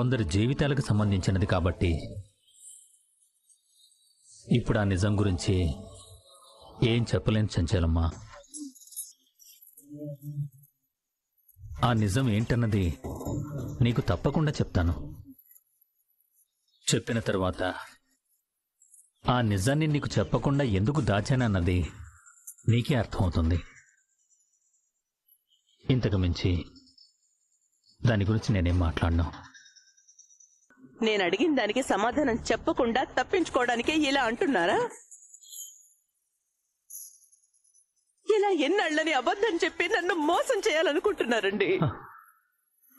కొందరి జీవితాలకు సంబంధించినది కాబట్టి ఇప్పుడు ఆ నిజం గురించి ఏం చెప్పలేను చంచలమ్మ. ఆ నిజం ఏంటన్నది నీకు తప్పకుండా చెప్తాను. చెప్పిన తర్వాత ఆ నిజాన్ని నీకు చెప్పకుండా ఎందుకు దాచానన్నది నీకే అర్థమవుతుంది. ఇంతకు మించి దాని గురించి నేనేం మాట్లాడను. నేను అడిగిన దానికి సమాధానం చెప్పకుండా తప్పించుకోవడానికే ఇలా అంటున్నారా? ఇలా ఎన్నాళ్ళని అబద్ధం చెప్పి నన్ను మోసం చేయాలనుకుంటున్నారండి.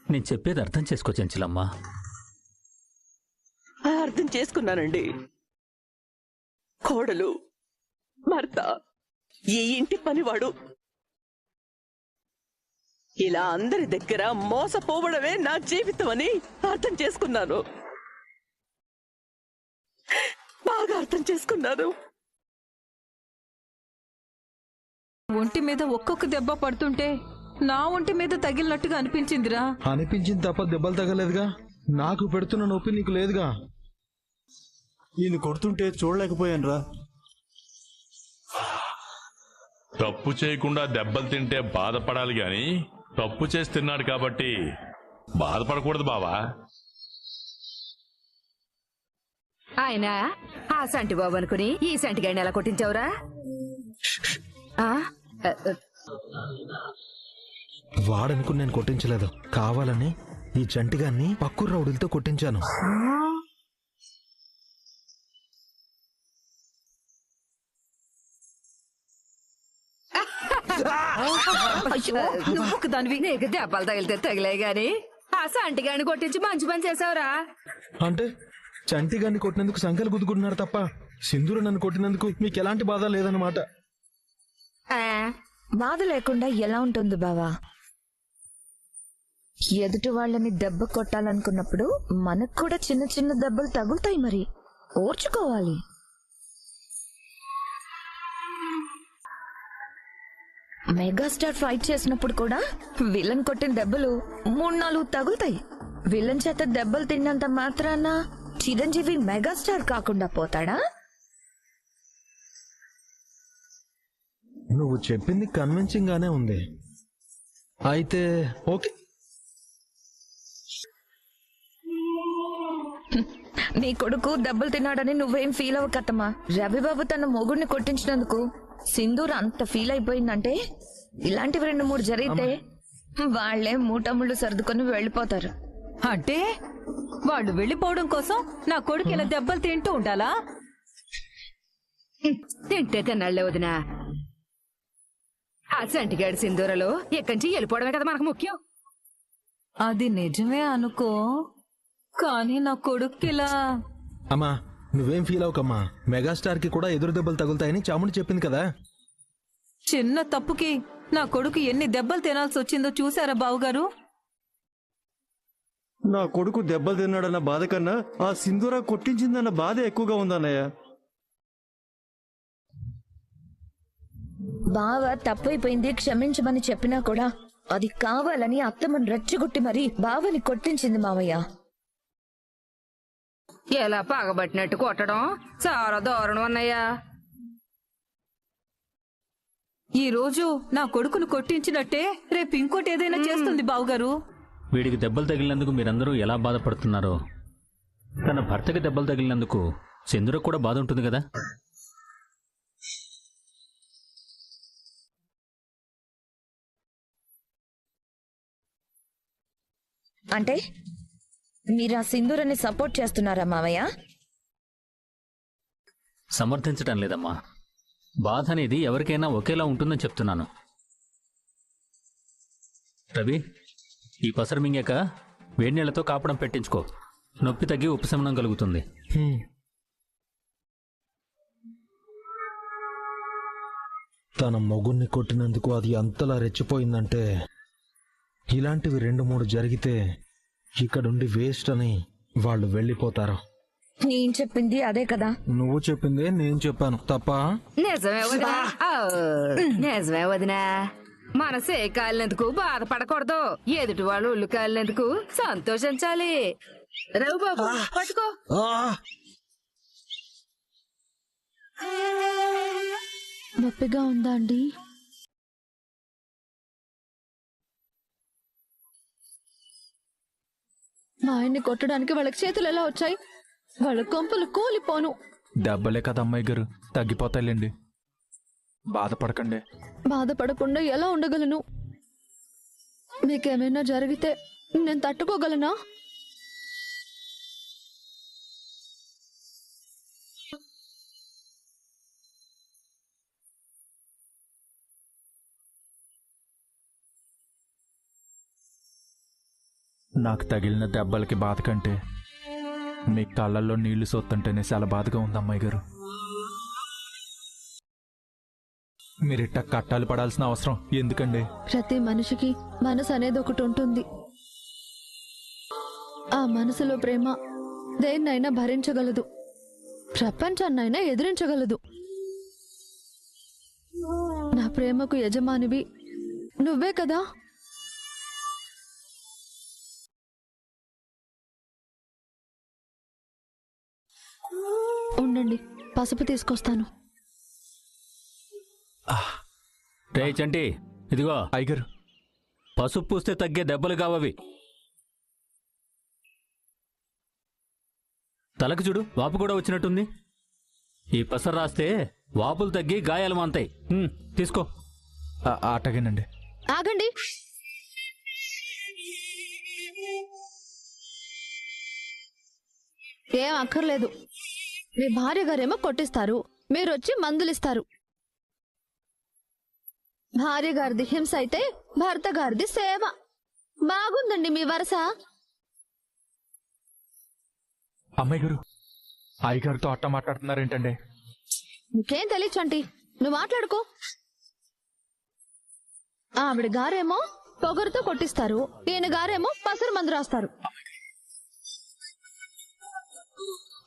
నేను చెప్పేది అర్థం చేసుకో చెంచలమ్మా. అర్థం చేసుకున్నానండి. కోడలు, భర్త, ఈ ఇంటి పనివాడు ఇలా అందరి దగ్గర మోసపోవడమే నా జీవితం అని అర్థం చేసుకున్నాను. బాగా అర్థం చేసుకున్నాను. ఒంటి మీద ఒక్కొక్క దెబ్బ పడుతుంటే నా ఒంటి మీద తగిలినట్టుగా అనిపించిందిరా. అనిపించింది తప్ప దెబ్బలు తగలేదుగా. నాకు పెడుతున్న నొప్పి నీకు లేదుగా. ఈయన కొడుతుంటే చూడలేకపోయాను రా. తప్పు చేయకుండా దెబ్బలు తింటే బాధపడాలి గాని తప్పు చేసి తిన్నాడు కాబట్టి బాధపడకూడదు బావా. ఆయన ఆ సంటి బాబు అనుకుని ఈ సంటి గాడిని ఎలా కొట్టించావురా? వాడనుకుని నేను కొట్టించలేదు, కావాలని ఈ చంటిగాన్ని పక్కూరు రౌడీలతో కొట్టించాను. నువ్వు దానివి నీకు దెబ్బలు తగిలితే తగిలే గాని ఆ సంటి గాడిని కొట్టించి మంచి పని చేసావురా. అంటే చంటిగాన్ని కొట్టినందుకు సంఖ్యలు గుద్దుకుంటున్నారు తప్ప సింధూరు నన్ను కొట్టినందుకు మీకు ఎలాంటి బాధ లేదన్నమాట. బాధ లేకుండా ఎలా ఉంటుంది బావా? ఎదుటి వాళ్ళని దెబ్బ కొట్టాలనుకున్నప్పుడు మనకు కూడా చిన్న చిన్న దెబ్బలు తగులుతాయి, మరి ఓర్చుకోవాలి. మెగాస్టార్ ఫైట్ చేసినప్పుడు కూడా విలన్ కొట్టిన దెబ్బలు 3-4 తగులుతాయి. విలన్ చేత దెబ్బలు తిన్నంత మాత్రాన చిరంజీవి మెగాస్టార్ కాకుండా పోతాడా? నువ్వు చెప్పింది కన్విన్సింగ్ గానే ఉంది. అయితే ఓకే. నీ కొడుకు దెబ్బలు తిన్నాడని నువ్వేం ఫీల్ అవ్వకత్తమ్మా. రవిబాబు తన మొగుడిని కొట్టించినందుకు సింధూర్ అంత ఫీల్ అయిపోయిందంటే ఇలాంటివి 2-3 జరిగితే వాళ్లే మూటముళ్ళు సర్దుకొని వెళ్ళిపోతారు. అంటే వాళ్ళు వెళ్ళిపోవడం కోసం నా కొడుకు ఇలా దెబ్బలు తింటూ ఉండాలా? తింటే తిన్నాళ్లే వదినా. ఆ సంటిగాడి సింధూరలో ఎక్కడి నుంచి వెళ్ళిపోవడమే కదా మనకు ముఖ్యం. అది నిజమే అనుకో, కానీ నా కొడుకు ఇలా. అమ్మా నువ్వేం ఫీల్ అవకమ్మా. మెగాస్టార్ కి కూడా ఎదురు దెబ్బలు తగులుతాయని చాముండి చెప్పింది కదా. చిన్న తప్పుకి నా కొడుకు ఎన్ని దెబ్బలు తినాల్సి వచ్చిందో చూసారా బావుగారు? నా కొడుకు దెబ్బలు తిన్నాడన్న బాధ కన్నా ఆ సింధూర కొట్టించిందన్న బాధ ఎక్కువగా ఉందన్నయ్య. బావ తప్పైపోయింది క్షమించమని చెప్పినా కూడా అది కావాలని అత్తమ్మని రెచ్చగొట్టి మరీ బావని కొట్టించింది మావయ్య. ఎలా పగబట్టినట్టు కొట్టడం చాలా దారుణం అన్నయ్యా. ఈ రోజు నా కొడుకును కొట్టించినట్టే రేపు ఇంకోటి ఏదైనా చేస్తుంది బావుగారు. వీడికి దెబ్బలు తగిలినందుకు మీరందరూ ఎలా బాధపడుతున్నారో తన భర్తకి దెబ్బలు తగిలినందుకు సింధూరకు కూడా బాధ ఉంటుంది కదా. అంటే మీరు ఆ సింధూరాన్ని సపోర్ట్ చేస్తున్నారా మావయ్య? సమర్థించటం లేదమ్మా. బాధ అనేది ఎవరికైనా ఒకేలా ఉంటుందని చెప్తున్నాను. రవి, ఈ పసరు మింగాక వేడి నీళ్లతో కాపడం పెట్టించుకో. నొప్పి తగ్గి ఉపశమనం కలుగుతుంది. తన మొగుణ్ణి కొట్టినందుకు అది అంతలా రెచ్చిపోయిందంటే ఇలాంటివి 2-3 జరిగితే ఇక్కడుండి వేస్ట్ అని వాళ్ళు వెళ్ళిపోతారు. నేను చెప్పింది అదే కదా. నువ్వు చెప్పిందే నేను చెప్పాను తప్ప? నిజమే వదినా. నిజమే వదినా. మనసే కాలినందుకు బాధపడకూడదు, ఎదుటి వాళ్ళు ఒళ్ళు కాలినందుకు సంతోషించాలి. రవిబాబు పట్టుకో. నొప్పిగా ఉందా అండి? మా ఆయన్ని కొట్టడానికి వాళ్ళకి చేతులు ఎలా వచ్చాయి? వాళ్ళ కొంపలు కూలిపోను. దెబ్బలే కదా అమ్మాయి గారు, తగ్గిపోతాయిలేండి. బాధపడకండి. బాధపడకుండా ఎలా ఉండగలను? మీకేమైనా జరిగితే నేను తట్టుకోగలనా? నాకు తగిలిన దెబ్బలకి బాధ కంటే మీ కళ్ళల్లో నీళ్లు సొత్తుంటేనే చాలా బాధగా ఉంది అమ్మాయి గారు. మీరిట్ట కట్టాలు పడాల్సిన అవసరం ఎందుకండి? ప్రతి మనిషికి మనసు అనేది ఒకటి ఉంటుంది. ఆ మనసులో ప్రేమ దేన్నైనా భరించగలదు, ప్రపంచాన్నైనా ఎదిరించగలదు. నా ప్రేమకు యజమానివి నువ్వే కదా. ఉండండి, పసుపు తీసుకొస్తాను. రే చంటి, ఇదిగో అయ్యగారు, పసుపు పూస్తే తగ్గే దెబ్బలు కావవి. తలకు చూడు, వాపు కూడా వచ్చినట్టుంది. ఈ పసరు రాస్తే వాపులు తగ్గి గాయాలు మాంతాయి. తీసుకో. అటగేనండి. ఆగండి. ఏం అక్కర్లేదు. మీ భార్య గారేమో కొట్టిస్తారు, మీరొచ్చి మందులిస్తారు. భార్య గారిది హింస అయితే భర్త గారిది సేవ. బాగుందండి మీ వరస. అమ్మాయి గారు, అయ్యగారితో అట్ట మాట్లాడుతున్నారేంటండి? నీకేం తెలియచంటి, నువ్వు మాట్లాడుకో. ఆవిడ గారేమో పొగరుతో కొట్టిస్తారు, ఈయన గారేమో పసరు మందు రాస్తారు.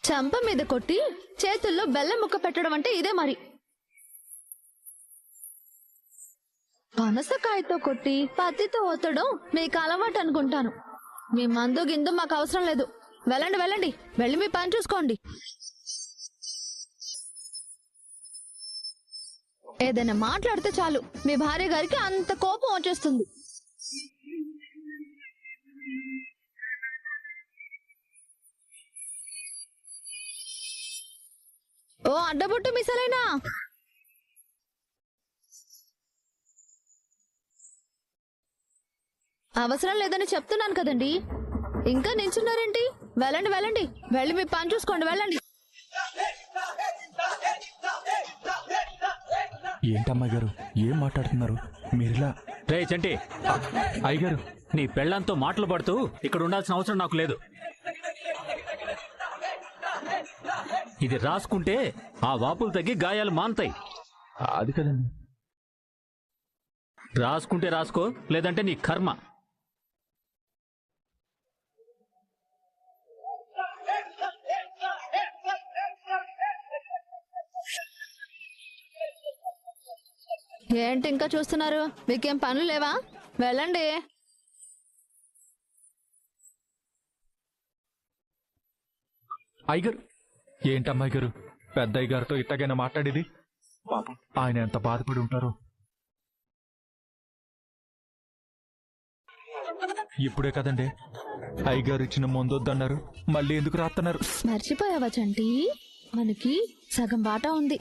చంప మీద కొట్టి చేతుల్లో బెల్లం ముక్క పెట్టడం అంటే ఇదే మరి. పనసకాయతో కొట్టి పత్తితో ఒత్తడం మీకు అలవాటు అనుకుంటాను. మీ మందు గిందు మాకు అవసరం లేదు. వెళ్ళండి వెళ్ళండి, వెళ్ళి మీ పని చూసుకోండి. ఏదైనా మాట్లాడితే చాలు మీ భార్య గారికి అంత కోపం వచ్చేస్తుంది. ఓ అడ్డబుట్టు మిసలైనా. అవసరం లేదని చెప్తున్నాను కదండి, ఇంకా నించున్నారేంటి? వెళ్ళండి వెళ్ళండి, వెళ్ళి మీ పని చూసుకోండి, వెళ్ళండి. ఏంటమ్మాయి గారు, ఏం మాట్లాడుతున్నారు మీరిలా? రే చంటి, అయ్యగారు, నీ పెళ్ళంతో మాటలు పడుతూ ఇక్కడ ఉండాల్సిన అవసరం నాకు లేదు. ఇది రాసుకుంటే ఆ వాపులు తగ్గి గాయాలు మాన్తాయి. అది కదండి. రాసుకుంటే రాసుకో, లేదంటే నీ కర్మ. ఏంటి ఇంకా చూస్తున్నారు? మీకేం పనులు లేవా? వెళ్ళండి. అయ్యగారు, ఏంటమ్మాయి గారు, పెద్దయ్య గారితో ఇట్టగైనా మాట్లాడేది? పాపం ఆయన ఎంత బాధపడి ఉంటారో. ఇప్పుడే కదండి అయ్యగారు ఇచ్చిన మందొద్దన్నారు, మళ్ళీ ఎందుకు రాస్తున్నారు? మర్చిపోయావా చంటి, మనకి సగం బాటా ఉంది.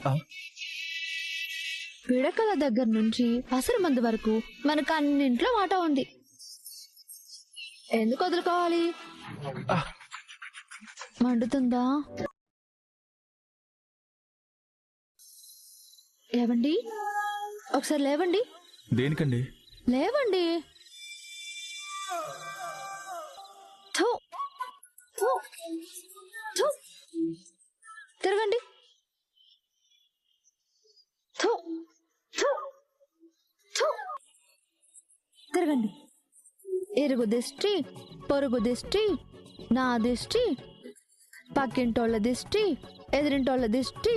పిడకల దగ్గర నుంచి పసరు మందు వరకు మనకు అన్నింట్లో వాటా ఉంది. ఎందుకు వదులుకోవాలి? మండుతుందా? లేవండి, ఒకసారి లేవండి. దేనికండి? లేవండి. థూ, థూ, థూ. తిరగండి. థూ, థూ, థూ. తిరగండి. ఇరుగు దిష్టి, పొరుగు దిష్టి, నా దిష్టి, పక్కింటోళ్ళ దిష్టి, ఎదిరింటోళ్ళ దిష్టి,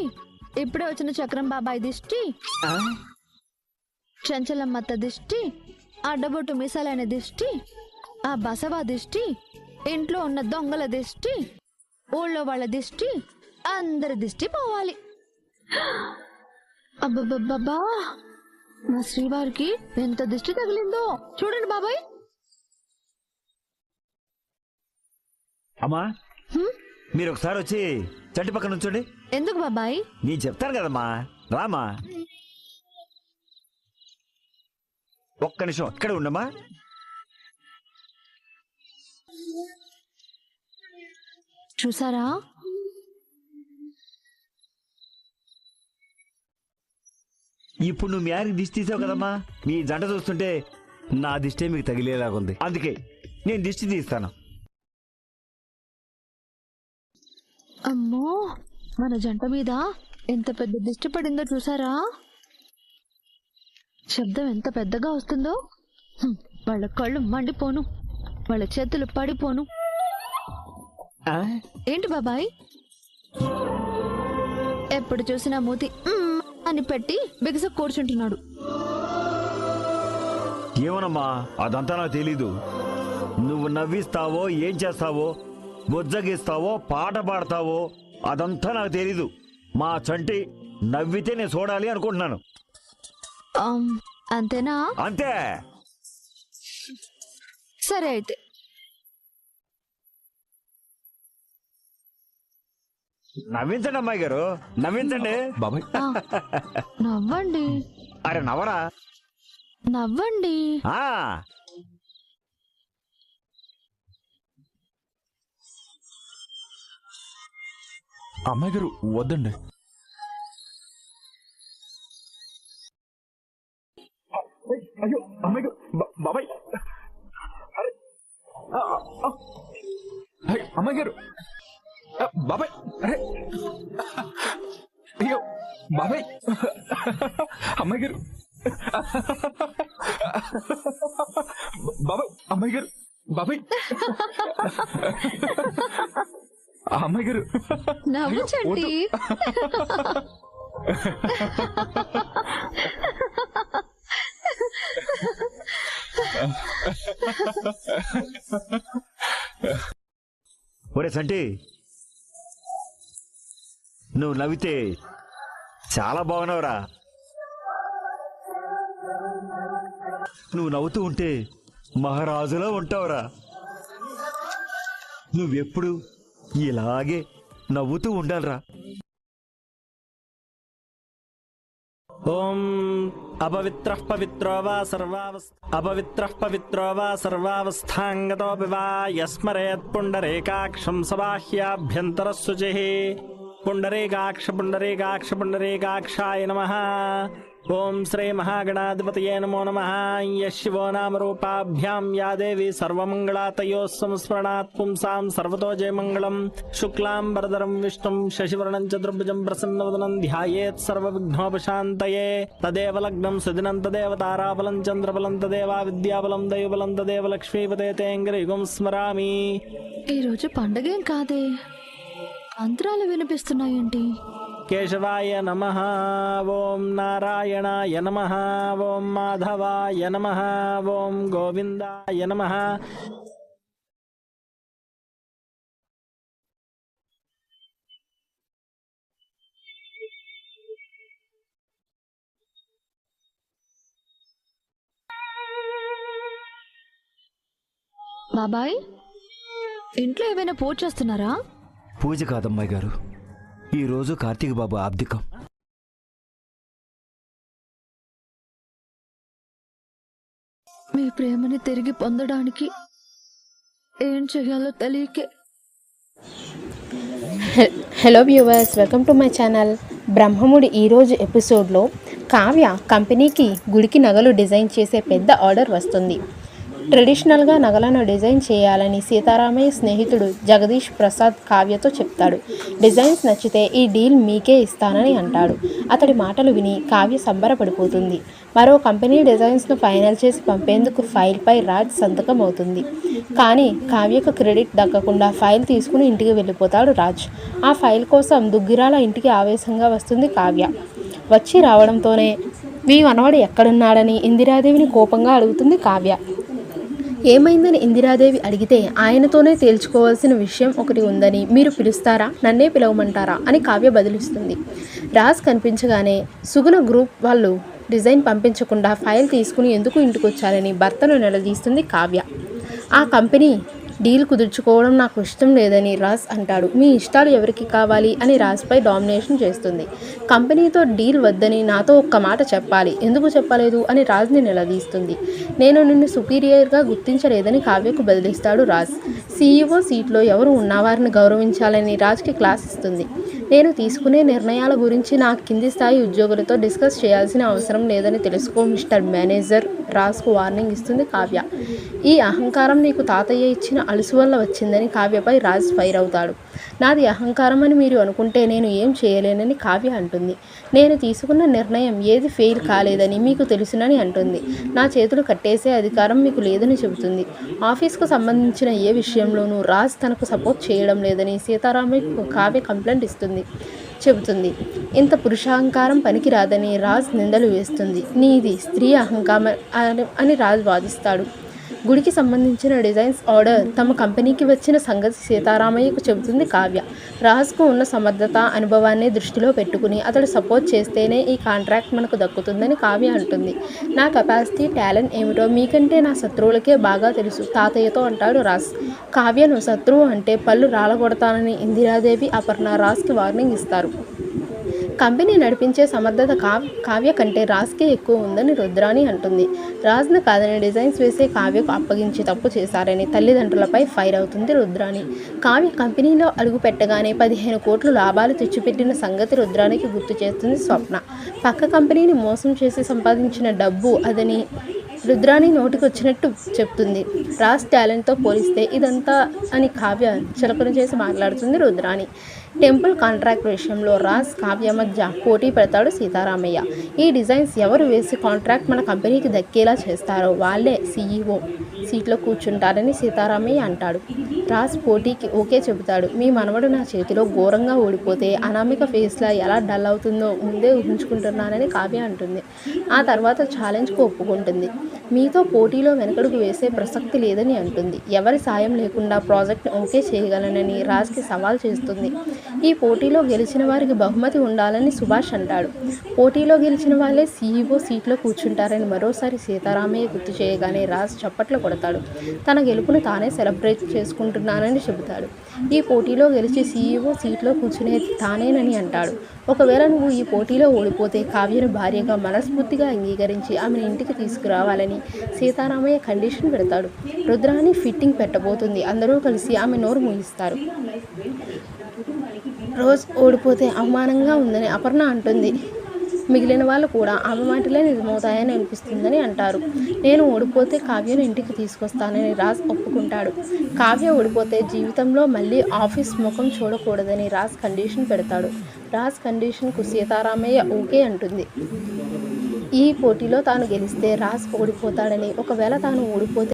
ఇప్పుడే వచ్చిన చక్రం బాబాయ్ దిష్టి, చంచలమ్మత్త దిష్టి, అడ్డబొట్టు మిసాలైన దిష్టి, ఆ బసవా దిష్టి, ఇంట్లో ఉన్న దొంగల దిష్టి, ఊళ్ళో వాళ్ళ దిష్టి, అందరి దిష్టి పోవాలి. అబ్బబ్బబ్బా, మా శ్రీవారికి ఎంత దిష్టి తగిలిందో చూడండి బాబాయ్. అమ్మా మీరు ఒకసారి వచ్చి చంటి పక్కన ఉంచండి. ఎందుకు బాబాయ్? నేను చెప్తాను కదమ్మా, రామా. ఒక్క నిమిషం ఇక్కడ ఉండమ్మా. చూసారా, ఇప్పుడు నువ్వు మీ ఆయనకి దిష్టి తీసావు కదమ్మా. మీ జంట చూస్తుంటే నా దిష్టే మీకు తగిలేలాగుంది. అందుకే నేను దిష్టి తీస్తాను. అమ్మో, మన జంట మీద ఎంత పెద్ద దిష్టి పడిందో చూసారా? శబ్దం ఎంత పెద్దగా వస్తుందో. వాళ్ళ కళ్ళు మండిపోను, వాళ్ళ చేతులు పడిపోను. ఏంటి బాబాయ్, ఎప్పుడు చూసినా మూతి అని పెట్టి బిగస కూర్చుంటున్నాడు. ఏమోనమ్మా, అదంతా నాకు తెలీదు. నువ్వు నవ్విస్తావో, ఏం చేస్తావో, బొజ్జగిస్తావో, పాట పాడతావో, అదంతా నాకు తెలీదు. మా చంటి నవ్వితే నేను చూడాలి అనుకుంటున్నాను. అంతేనా? అంతే. సరే అయితే. నవ్వించండి అమ్మాయి గారు, నవ్వించండి. బాబాయ్ నవ్వండి. అరే నవ్వరా, నవ్వండి. అమ్మాయి గారు వద్దండి. అయ్యో అమ్మాయి గారు, బాబాయ్, అమ్మాయి గారు, బాబాయ్, అరే అయ్యో బాబాయ్, అమ్మాయి గారు, బాబాయ్, అమ్మాయి గారు, బాబాయ్, అమ్మాయి గారు, నవ్వుచండి. ఒరే సంటి, నువ్వు నవ్వితే చాలా బాగున్నావురా. నువ్వు నవ్వుతూ ఉంటే మహారాజులా ఉంటావురా. నువ్వెప్పుడు ఇలాగే నవ్వుతూ ఉండాలిరా. ఓం అపవిత్రః పవిత్రో వా సర్వావస్థాంగతోపి వా యస్మరేత్ పుండరీకాక్షం సబాహ్యాభ్యంతరశుచిః. పుండరీకాక్ష పుండరీకాక్ష పుండరీకాక్షాయ నమః. ఓం శ్రీ మహాగణాధిపతయే నమో నమః. యశివో నామ రూపాభ్యాం యా దేవి సర్వమంగళా తయోః సంస్మరణాత్ పుంసాం సర్వతో జయమంగళం. శుక్లాం వరదరం విష్ణుం శశివర్ణం చతుర్భుజం ప్రసన్నవదనం ధ్యాయేత్ సర్వవిఘ్నోపశాంతయే. తదేవ లగ్నం సుదినం తదేవ తారాబలం చంద్రబలం తదేవ విద్యాబలం దైవబలం తదేవ లక్ష్మీపతే తేంగరయుగం స్మరామి. ఈరోజు పండగేం కాదే, మంత్రాలు వినిపిస్తున్నాయేంటి? కేశవాయ నమః. ఓం నారాయణాయ నమః. ఓం మాధవాయ నమః. ఓం గోవిందాయ నమః. బాబాయ్, ఇంట్లో ఏమైనా పూజ చేస్తున్నారా? పూజ కాదమ్మాయి గారు, ఈరోజు కార్తీక బాబు ఆబ్దికం. మీ ప్రేమని తిరిగి పొందడానికి ఏం చేయాలో తెలియకే. Hello viewers, welcome to my channel. Brahmamudi ఈరోజు ఎపిసోడ్లో కావ్య కంపెనీకి గుడికి నగలు డిజైన్ చేసే పెద్ద ఆర్డర్ వస్తుంది. ట్రెడిషనల్గా నగలను డిజైన్ చేయాలని సీతారామయ్య స్నేహితుడు జగదీష్ ప్రసాద్ కావ్యతో చెప్తాడు. డిజైన్స్ నచ్చితే ఈ డీల్ మీకే ఇస్తానని అంటాడు. అతడి మాటలు విని కావ్య సంబరపడిపోతుంది. మరో కంపెనీ డిజైన్స్ను ఫైనల్ చేసి పంపేందుకు ఫైల్పై రాజ్ సంతకం అవుతుంది. కానీ కావ్యకు క్రెడిట్ దక్కకుండా ఫైల్ తీసుకుని ఇంటికి వెళ్ళిపోతాడు రాజ్. ఆ ఫైల్ కోసం దుగ్గిరాల ఇంటికి ఆవేశంగా వస్తుంది కావ్య. వచ్చి రావడంతోనే మీ మనవడు ఎక్కడున్నాడని ఇందిరాదేవిని కోపంగా అడుగుతుంది కావ్య. ఏమైందని ఇందిరాదేవి అడిగితే ఆయనతోనే తేల్చుకోవాల్సిన విషయం ఒకటి ఉందని, మీరు పిలుస్తారా, నన్నే పిలవమంటారా అని కావ్య బదులిస్తుంది. రాజ్ కనిపించగానే సుగుణ గ్రూప్ వాళ్ళు డిజైన్ పంపించకుండా ఫైల్ తీసుకుని ఎందుకు ఇంటికి వచ్చారని భర్తను నిలదీస్తుంది కావ్య. ఆ కంపెనీ డీల్ కుదుర్చుకోవడం నాకు ఇష్టం లేదని రాజ్ అంటాడు. మీ ఇష్టాలు ఎవరికి కావాలి అని రాజ్పై డామినేషన్ చేస్తుంది. కంపెనీతో డీల్ వద్దని నాతో ఒక్క మాట చెప్పాలి, ఎందుకు చెప్పలేదు అని రాజ్ని నిలదీస్తుంది. నేను నిన్ను సుపీరియర్గా గుర్తించలేదని కావ్యకు బదిలిస్తాడు రాజ్. సీఈఓ సీట్లో ఎవరు ఉన్నవారిని గౌరవించాలని రాజ్కి క్లాస్ ఇస్తుంది. నేను తీసుకునే నిర్ణయాల గురించి నా కింది స్థాయి ఉద్యోగులతో డిస్కస్ చేయాల్సిన అవసరం లేదని తెలుసుకో మిస్టర్ మేనేజర్, రాజ్కు వార్నింగ్ ఇస్తుంది కావ్య. ఈ అహంకారం నీకు తాతయ్య ఇచ్చిన అలుసు వల్ల వచ్చిందని కావ్యపై రాజ్ ఫైర్ అవుతాడు. నాది అహంకారం అని మీరు అనుకుంటే నేను ఏం చేయలేనని కావ్య అంటుంది. నేను తీసుకున్న నిర్ణయం ఏది ఫెయిల్ కాలేదని మీకు తెలుసునని అంటుంది. నా చేతులు కట్టేసే అధికారం మీకు లేదని చెబుతుంది. ఆఫీస్కు సంబంధించిన ఏ విషయంలోనూ రాజ్ తనకు సపోర్ట్ చేయడం లేదని సీతారామయ్యకు కావ్య కంప్లైంట్ చెబుతుంది. ఇంత పురుషాహంకారం పనికిరాదని రాజ్ నిందలు వేస్తుంది. నీది స్త్రీ అహంకారం అని రాజ్ వాదిస్తాడు. గుడికి సంబంధించిన డిజైన్స్ ఆర్డర్ తమ కంపెనీకి వచ్చిన సంగతి సీతారామయ్యకు చెబుతుంది కావ్య. రాజ్కు ఉన్న సమర్థత, అనుభవాన్ని దృష్టిలో పెట్టుకుని అతడు సపోర్ట్ చేస్తేనే ఈ కాంట్రాక్ట్ మనకు దక్కుతుందని కావ్య అంటుంది. నా కెపాసిటీ, టాలెంట్ ఏమిటో మీకంటే నా శత్రువులకే బాగా తెలుసు తాతయ్యతో అంటాడు రాజ్. కావ్యను శత్రువు అంటే పళ్ళు రాలగొడతానని ఇందిరాదేవి, అపర్ణ రాజ్కి వార్నింగ్ ఇస్తారు. కంపెనీ నడిపించే సమర్థత కావ్య కంటే రాజ్కే ఎక్కువ ఉందని రుద్రాణి అంటుంది. రాజ్ను కాదని డిజైన్స్ వేసే కావ్యకు అప్పగించి తప్పు చేశారని తల్లిదండ్రులపై ఫైర్ అవుతుంది రుద్రాణి. కావ్య కంపెనీలో అడుగు పెట్టగానే 15 కోట్లు లాభాలు తెచ్చిపెట్టిన సంగతి రుద్రాణికి గుర్తు చేస్తుంది స్వప్న. పక్క కంపెనీని మోసం చేసి సంపాదించిన డబ్బు అదని రుద్రాణి నోటికి వచ్చినట్టు చెప్తుంది. రాజ్ టాలెంట్తో పోలిస్తే ఇదంతా అని కావ్య చులకన చేసి మాట్లాడుతుంది రుద్రాణి. టెంపుల్ కాంట్రాక్ట్ విషయంలో రాజ్, కావ్య మధ్య పోటీ పెడతాడు సీతారామయ్య. ఈ డిజైన్స్ ఎవరు వేసి కాంట్రాక్ట్ మన కంపెనీకి దక్కేలా చేస్తారో వాళ్ళే సీఈఓ సీట్లో కూర్చుంటారని సీతారామయ్య అంటాడు. రాజ్ పోటీకి ఓకే చెబుతాడు. మీ మనవడు నా చేతిలో ఘోరంగా ఓడిపోతే అనామిక ఫేస్లా ఎలా డల్ అవుతుందో ముందే ఊహించుకుంటున్నానని కావ్య అంటుంది. ఆ తర్వాత ఛాలెంజ్కు ఒప్పుకుంటుంది. మీతో పోటీలో వెనకడుగు వేసే ప్రసక్తి లేదని అంటుంది. ఎవరి సాయం లేకుండా ప్రాజెక్ట్ని ఓకే చేయగలనని రాజ్కి సవాల్ చేస్తుంది. ఈ పోటీలో గెలిచిన వారికి బహుమతి ఉండాలని సుభాష్ అంటాడు. పోటీలో గెలిచిన వాళ్ళే సీఈఓ సీట్లో కూర్చుంటారని మరోసారి సీతారామయ్య గుర్తు చేయగానే రాజ్ చప్పట్లు కొడతాడు. తన గెలుపును తానే సెలబ్రేట్ చేసుకుంటున్నానని చెబుతాడు. ఈ పోటీలో గెలిచి సీఈఓ సీట్లో కూర్చునేది తానేనని అంటాడు. ఒకవేళ నువ్వు ఈ పోటీలో ఓడిపోతే కావ్యను భార్యగా మనస్ఫూర్తిగా అంగీకరించి ఆమెను ఇంటికి తీసుకురావాలని సీతారామయ్య కండిషన్ పెడతాడు. రుద్రాణి ఫిట్టింగ్ పెట్టబోతుంది. అందరూ కలిసి ఆమె నోరు మూయిస్తారు. రోజ్ ఓడిపోతే అవమానంగా ఉందని అపర్ణ అంటుంది. మిగిలిన వాళ్ళు కూడా ఆమె మాటలే నిజమవుతాయని అనిపిస్తుందని అంటారు. నేను ఓడిపోతే కావ్యను ఇంటికి తీసుకొస్తానని రాజ్ ఒప్పుకుంటాడు. కావ్య ఓడిపోతే జీవితంలో మళ్ళీ ఆఫీస్ ముఖం చూడకూడదని రాజ్ కండిషన్ పెడతాడు. రాజ్ కండిషన్కు సీతారామయ్య ఓకే అంటుంది. ఈ పోటీలో తాను గెలిస్తే రాజ్ ఓడిపోతాడని, ఒకవేళ తాను ఓడిపోతే